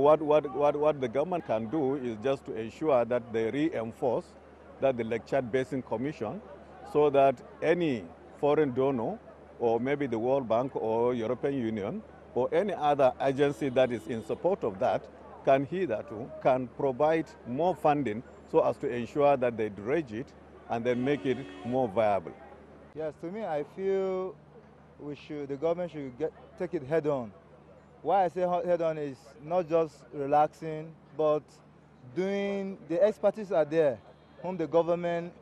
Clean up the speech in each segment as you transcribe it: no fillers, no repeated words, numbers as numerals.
what the government can do is just to ensure that they reinforce that the Lake Chad Basin Commission, so that any foreign donor, or maybe the World Bank or European Union, or any other agency that is in support of that, can provide more funding so as to ensure that they dredge it and then make it more viable. Yes, to me, I feel the government should take it head on. Why I say head on is not just relaxing, but the expertise are there, whom the government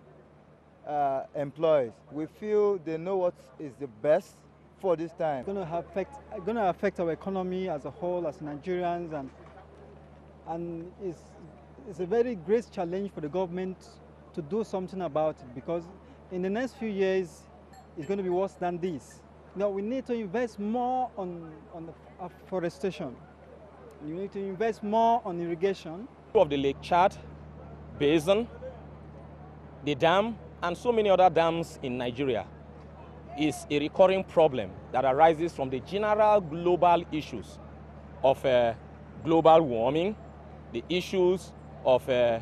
employs. We feel they know what is the best for this time. It's going to affect our economy as a whole, as Nigerians, and it's a very great challenge for the government to do something about it, because in the next few years it's going to be worse than this. Now we need to invest more on afforestation. We need to invest more on irrigation. Of the Lake Chad Basin, the dam, and so many other dams in Nigeria is a recurring problem that arises from the general global issues of global warming, the issues of the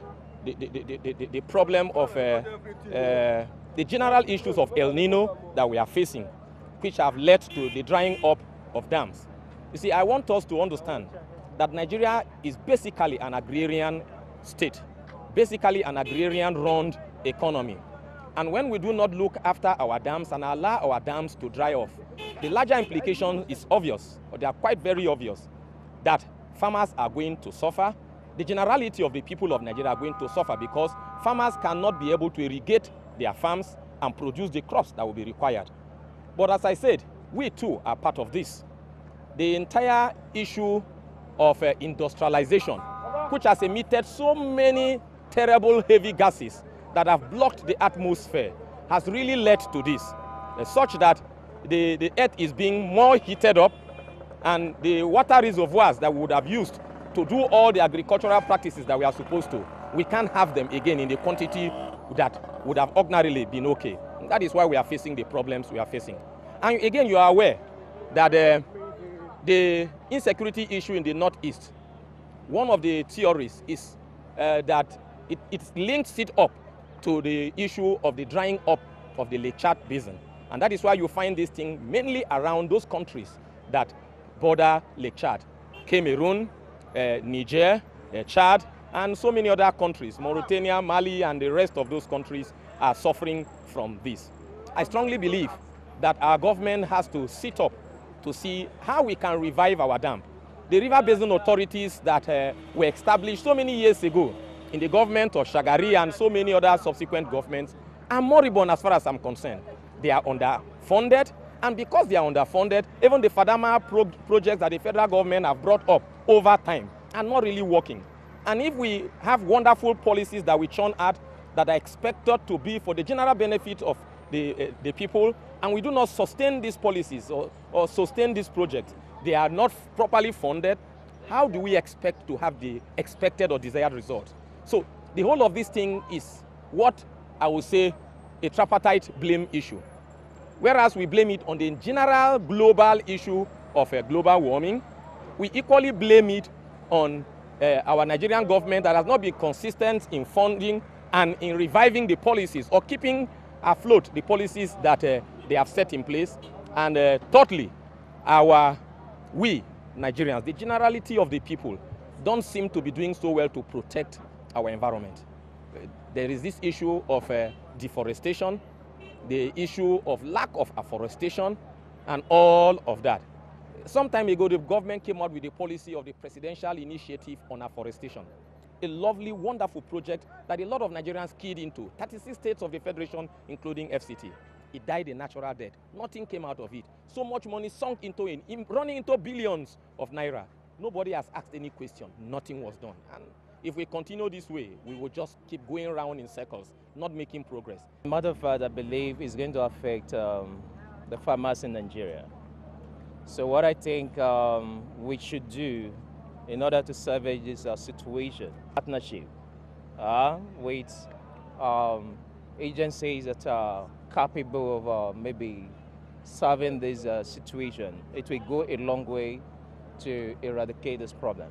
problem of the general issues of El Nino that we are facing, which have led to the drying up of dams. You see, I want us to understand that Nigeria is basically an agrarian state, basically an agrarian-run economy. And when we do not look after our dams and allow our dams to dry off, the larger implication is obvious, or they are quite very obvious, that farmers are going to suffer. The generality of the people of Nigeria are going to suffer because farmers cannot be able to irrigate their farms and produce the crops that will be required. But as I said, we too are part of this. The entire issue of industrialization, which has emitted so many terrible heavy gases that have blocked the atmosphere, has really led to this, such that the earth is being more heated up, and the water reservoirs that we would have used to do all the agricultural practices that we are supposed to, we can't have them again in the quantity that would have ordinarily been okay. And that is why we are facing the problems we are facing. And again, you are aware that the insecurity issue in the Northeast, one of the theories is that it links it up to the issue of the drying up of the Lake Chad Basin. And that is why you find this thing mainly around those countries that border Lake Chad. Cameroon, Niger, Chad, and so many other countries, Mauritania, Mali, and the rest of those countries are suffering from this. I strongly believe that our government has to sit up to see how we can revive our dam. The river basin authorities that were established so many years ago in the government of Shagari and so many other subsequent governments are moribund as far as I'm concerned. They are underfunded, and because they are underfunded, even the Fadama projects that the federal government have brought up over time are not really working. And if we have wonderful policies that we churn out that are expected to be for the general benefit of the people, and we do not sustain these policies or sustain these projects, they are not properly funded, how do we expect to have the expected or desired result? So the whole of this thing is what I would say a tripartite blame issue. Whereas we blame it on the general global issue of global warming, we equally blame it on our Nigerian government that has not been consistent in funding and in reviving the policies or keeping afloat the policies that they have set in place. And thirdly, we Nigerians, the generality of the people, don't seem to be doing so well to protect our environment. There is this issue of deforestation, the issue of lack of afforestation, and all of that. Some time ago, the government came out with a policy of the Presidential Initiative on Afforestation, a lovely, wonderful project that a lot of Nigerians keyed into, 36 states of the Federation, including FCT. It died a natural death. Nothing came out of it. So much money sunk into it, running into billions of naira. Nobody has asked any question. Nothing was done. And if we continue this way, we will just keep going around in circles, not making progress. The matter of fact, I believe is going to affect the farmers in Nigeria. So what I think we should do in order to salvage this situation, partnership with agencies that are capable of maybe solving this situation, it will go a long way to eradicate this problem.